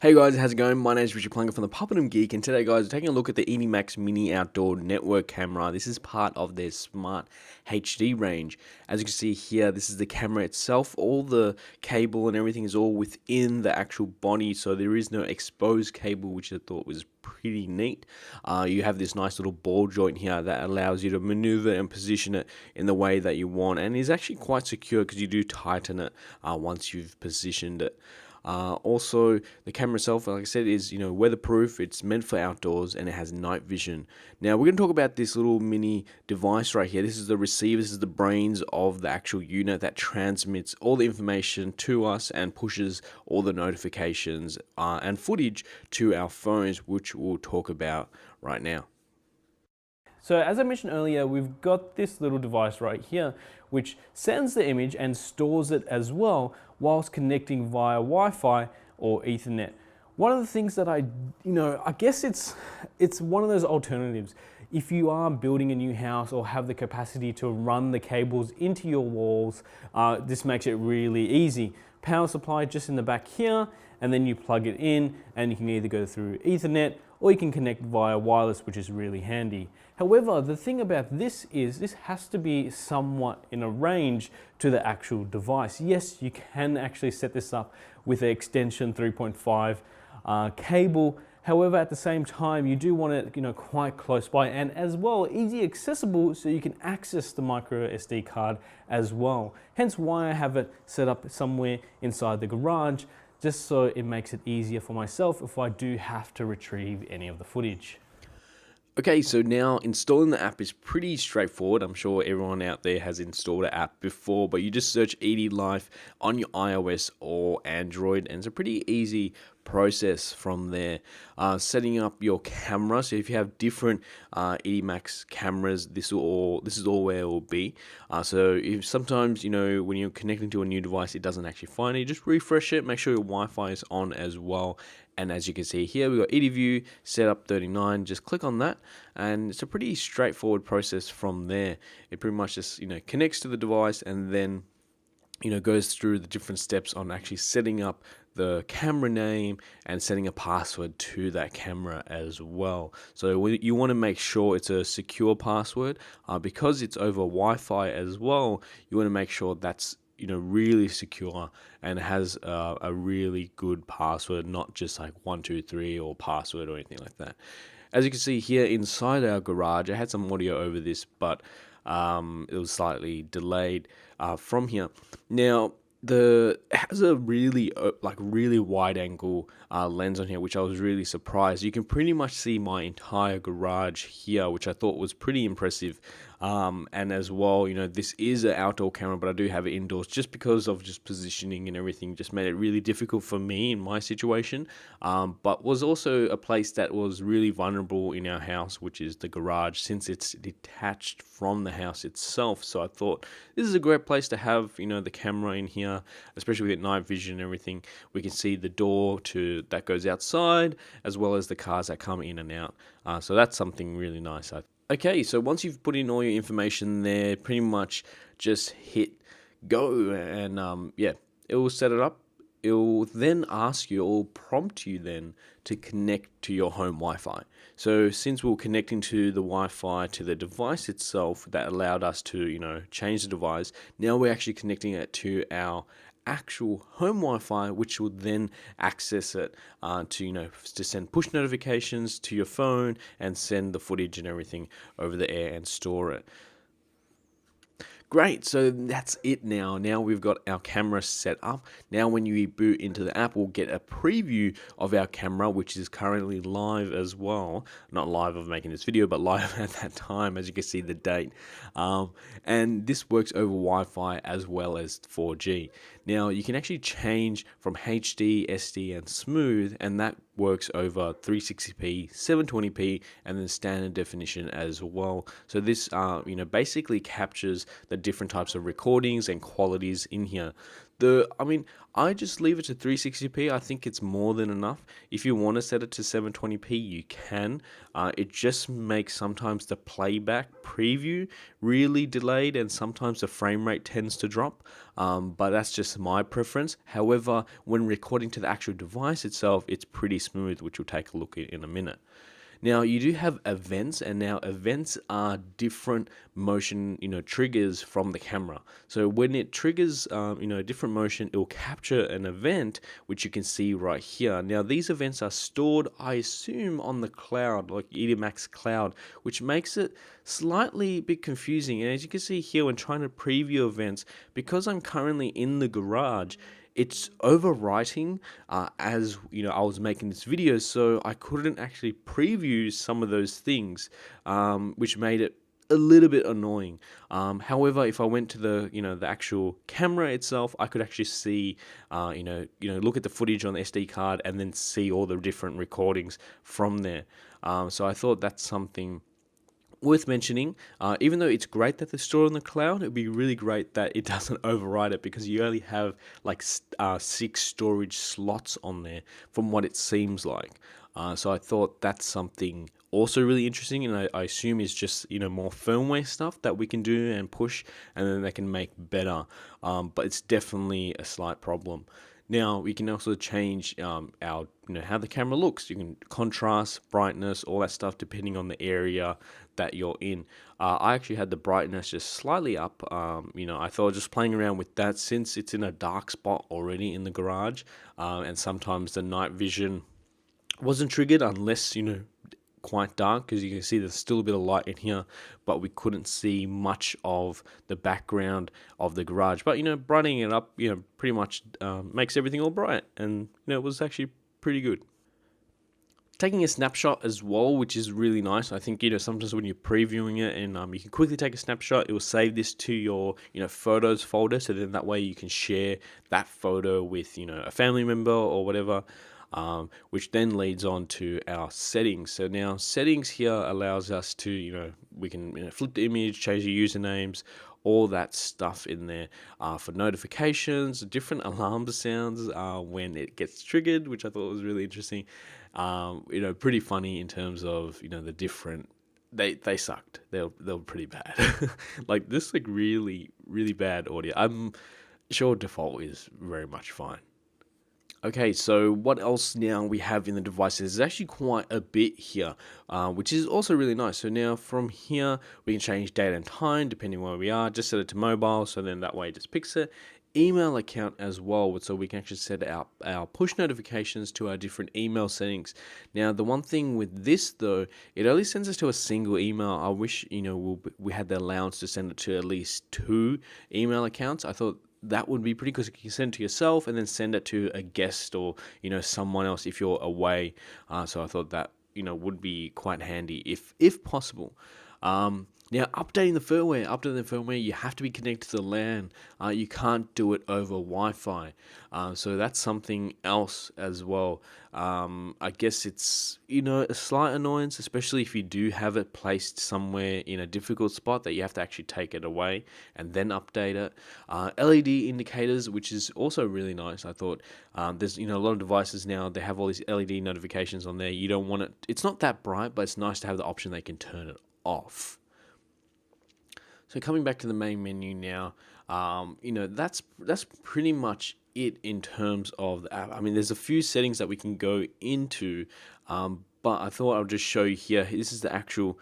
Hey guys, how's it going? My name is Richard Plunger from the PapadumGeek, and today guys, we're taking a look at the Edimax Mini Outdoor Network Camera. This is part of their Smart HD range. As you can see here, this is the camera itself. All the cable and everything is all within the actual body, so there is no exposed cable, which I thought was pretty neat. You have this nice little ball joint here that allows you to maneuver and position it in the way that you want, and is actually quite secure because you do tighten it once you've positioned it. Also, the camera itself, like I said, is weatherproof. It's meant for outdoors and it has night vision. Now we're going to talk about this little mini device right here. This is the receiver. This is the brains of the actual unit that transmits all the information to us and pushes all the notifications and footage to our phones, which we'll talk about right now. So as I mentioned earlier, we've got this little device right here, which sends the image and stores it as well whilst connecting via Wi-Fi or Ethernet. One of the things that I guess it's one of those alternatives. If you are building a new house or have the capacity to run the cables into your walls, this makes it really easy. Power supply just in the back here, and then you plug it in and you can either go through Ethernet or you can connect via wireless, which is really handy. However, the thing about this is this has to be somewhat in a range to the actual device. Yes, you can actually set this up with an extension 3.5 cable. However, at the same time, you do want it quite close by and as well easy accessible so you can access the microSD card as well. Hence why I have it set up somewhere inside the garage, just so it makes it easier for myself if I do have to retrieve any of the footage. Okay, so now installing the app is pretty straightforward. I'm sure everyone out there has installed an app before, but you just search EdiLife on your iOS or Android, and it's a pretty easy process from there. Setting up your camera, so if you have different Edimax cameras, this is all where it will be. So if sometimes when you're connecting to a new device, it doesn't actually find it, just refresh it, make sure your Wi-Fi is on as well. And as you can see here, we've got EdiView setup 39. Just click on that, and it's a pretty straightforward process from there. It pretty much just connects to the device, and then goes through the different steps on actually setting up the camera name and setting a password to that camera as well. So you want to make sure it's a secure password because it's over Wi-Fi as well. You want to make sure that's really secure and has a really good password, not just like 123 or password or anything like that. As you can see here inside our garage, I had some audio over this, but it was slightly delayed from here. Now, it has a really wide angle lens on here, which I was really surprised. You can pretty much see my entire garage here, which I thought was pretty impressive. And as well, this is an outdoor camera, but I do have it indoors just because of just positioning and everything just made it really difficult for me in my situation. But was also a place that was really vulnerable in our house, which is the garage, since it's detached from the house itself. So I thought this is a great place to have, the camera in here, especially with night vision and everything. We can see the door that goes outside, as well as the cars that come in and out. So that's something really nice. Okay, so once you've put in all your information there, pretty much just hit go, and it will set it up. It will then ask you, or prompt you then to connect to your home Wi-Fi. So since we were connecting to the Wi-Fi to the device itself, that allowed us to change the device. Now we're actually connecting it to our actual home Wi-Fi, which will then access it to send push notifications to your phone and send the footage and everything over the air and store it. Great, so that's it now. Now we've got our camera set up. Now when you boot into the app, we'll get a preview of our camera, which is currently live as well. Not live of making this video, but live at that time, as you can see the date. And this works over Wi-Fi as well as 4G. Now you can actually change from HD, SD, and smooth, and that works over 360p, 720p, and then standard definition as well. So this basically captures the different types of recordings and qualities in here. I mean, I just leave it to 360p. I think it's more than enough. If you want to set it to 720p, you can. It just makes sometimes the playback preview really delayed, and sometimes the frame rate tends to drop. But that's just my preference. However, when recording to the actual device itself, it's pretty smooth, which we'll take a look at in a minute. Now you do have events, and now events are different motion, triggers from the camera. So when it triggers, different motion, it will capture an event, which you can see right here. Now these events are stored, I assume, on the cloud, like Edimax Cloud, which makes it slightly a bit confusing. And as you can see here, when trying to preview events, because I'm currently in the garage, it's overwriting as I was making this video, so I couldn't actually preview some of those things, which made it a little bit annoying. However, if I went to the actual camera itself, I could actually see look at the footage on the SD card and then see all the different recordings from there. So I thought that's something worth mentioning. Even though it's great that they're stored in the cloud, it'd be really great that it doesn't override it, because you only have like 6 storage slots on there from what it seems like. So I thought that's something also really interesting, and I assume is just more firmware stuff that we can do and push, and then they can make better. But it's definitely a slight problem. Now we can also change our how the camera looks. You can contrast, brightness, all that stuff depending on the area that you're in. I actually had the brightness just slightly up. I thought just playing around with that, since it's in a dark spot already in the garage, and sometimes the night vision wasn't triggered unless quite dark, because you can see there's still a bit of light in here, but we couldn't see much of the background of the garage. But brightening it up pretty much makes everything all bright, and it was actually pretty good. Taking a snapshot as well, which is really nice. I think sometimes when you're previewing it, and you can quickly take a snapshot, it will save this to your photos folder, so then that way you can share that photo with a family member or whatever. Which then leads on to our settings. So now settings here allows us to, we can flip the image, change the usernames, all that stuff in there, for notifications, different alarm sounds when it gets triggered, which I thought was really interesting. Pretty funny in terms of, the different, they sucked. They were pretty bad. Like this, really, really bad audio. I'm sure default is very much fine. Okay, so what else now we have in the devices? There's actually quite a bit here, which is also really nice. So now from here, we can change date and time depending where we are. Just set it to mobile, so then that way it just picks it. Email account as well, so we can actually set out our push notifications to our different email settings. Now, the one thing with this though, it only sends us to a single email. I wish we had the allowance to send it to at least 2 email accounts. I thought that would be pretty, because you can send it to yourself and then send it to a guest or someone else if you're away. So I thought that would be quite handy if possible. Now, updating the firmware, you have to be connected to the LAN. You can't do it over Wi-Fi. So that's something else as well. I guess it's, a slight annoyance, especially if you do have it placed somewhere in a difficult spot that you have to actually take it away and then update it. LED indicators, which is also really nice. I thought there's, a lot of devices now, they have all these LED notifications on there. You don't want it, it's not that bright, but it's nice to have the option they can turn it off. So coming back to the main menu now, that's pretty much it in terms of the app. I mean, there's a few settings that we can go into, but I thought I'll just show you here. This is the actual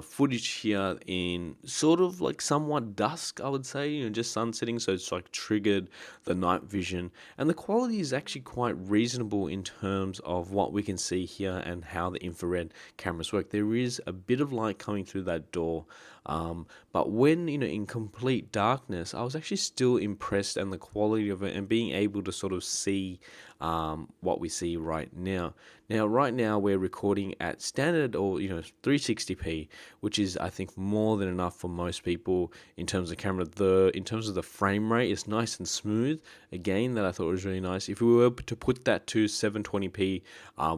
footage here in sort of like somewhat dusk, I would say, just sun setting, so it's like triggered the night vision, and the quality is actually quite reasonable in terms of what we can see here and how the infrared cameras work. There is a bit of light coming through that door, but when in complete darkness, I was actually still impressed, and the quality of it, and being able to sort of see what we see right now. Now, right now we're recording at standard or 360p, which is, I think, more than enough for most people in terms of camera. In terms of the frame rate, it's nice and smooth. Again, that I thought was really nice. If we were to put that to 720p,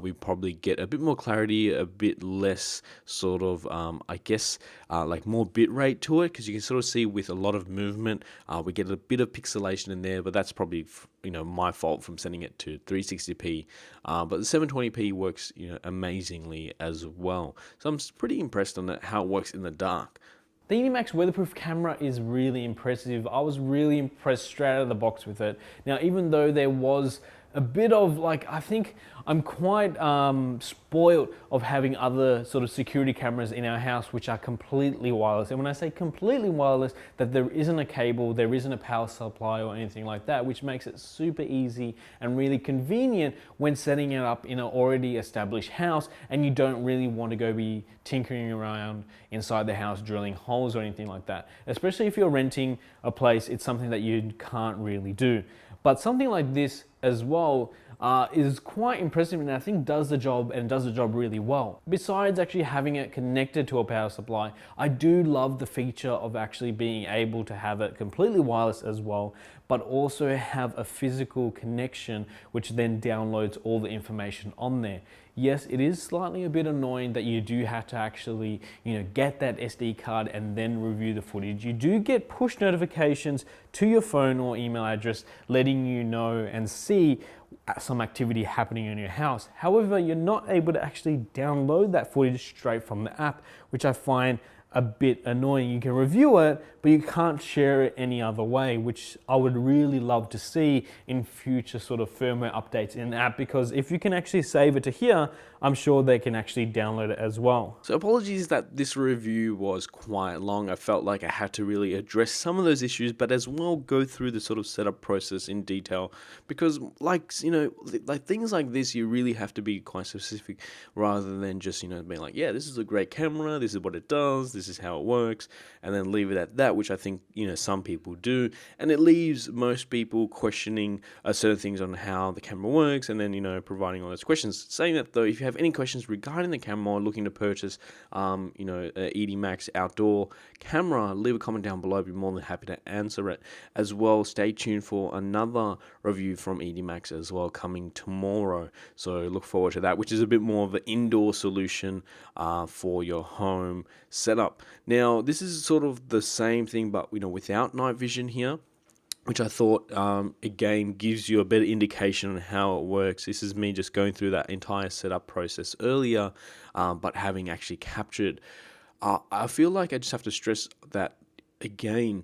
we probably get a bit more clarity, a bit less sort of, I guess, like more more bit rate to it, because you can sort of see with a lot of movement, we get a bit of pixelation in there, but that's probably my fault from setting it to 360p. But the 720p works amazingly as well. So I'm pretty impressed on how it works in the dark. The Edimax weatherproof camera is really impressive. I was really impressed straight out of the box with it. Now, even though there was a bit of I think I'm quite spoiled of having other sort of security cameras in our house which are completely wireless. And when I say completely wireless, that there isn't a cable, there isn't a power supply or anything like that, which makes it super easy and really convenient when setting it up in an already established house and you don't really want to go be tinkering around inside the house drilling holes or anything like that. Especially if you're renting a place, it's something that you can't really do. But something like this as well is quite impressive, and I think does the job really well. Besides actually having it connected to a power supply, I do love the feature of actually being able to have it completely wireless as well, but also have a physical connection which then downloads all the information on there. Yes, it is slightly a bit annoying that you do have to actually, get that SD card and then review the footage. You do get push notifications to your phone or email address letting you know and see some activity happening in your house. However, you're not able to actually download that footage straight from the app, which I find a bit annoying. You can review it, but you can't share it any other way, which I would really love to see in future sort of firmware updates in the app, because if you can actually save it to here, I'm sure they can actually download it as well. So apologies that this review was quite long. I felt like I had to really address some of those issues, but as well go through the sort of setup process in detail, because like things like this, you really have to be quite specific rather than just, being like, yeah, this is a great camera, this is what it does, this is how it works, and then leave it at that, which I think, some people do. And it leaves most people questioning certain things on how the camera works, and then, providing all those questions. Saying that though, if you have any questions regarding the camera or looking to purchase, an Edimax outdoor camera, leave a comment down below. I'd be more than happy to answer it as well. Stay tuned for another review from Edimax as well coming tomorrow. So look forward to that, which is a bit more of an indoor solution for your home setup. Now, this is sort of the same thing, but without night vision here, which I thought, again, gives you a better indication on how it works. This is me just going through that entire setup process earlier, but having actually captured. I feel like I just have to stress that, again,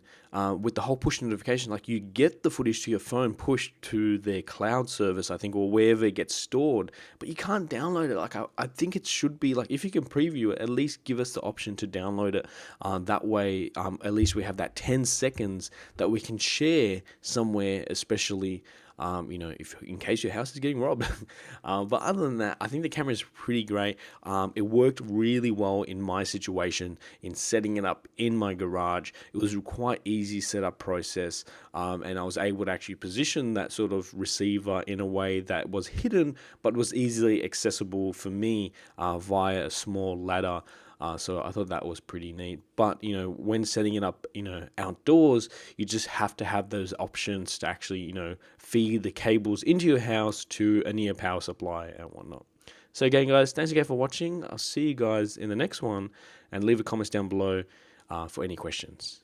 with the whole push notification, like you get the footage to your phone pushed to their cloud service, I think, or wherever it gets stored, but you can't download it. Like I think it should be like, if you can preview it, at least give us the option to download it. That way, at least we have that 10 seconds that we can share somewhere, especially if in case your house is getting robbed. But other than that, I think the camera is pretty great. It worked really well in my situation in setting it up in my garage. It was a quite easy setup process, and I was able to actually position that sort of receiver in a way that was hidden but was easily accessible for me via a small ladder. So I thought that was pretty neat. But, when setting it up, outdoors, you just have to have those options to actually, feed the cables into your house to a near power supply and whatnot. So again, guys, thanks again for watching. I'll see you guys in the next one, and leave a comment down below for any questions.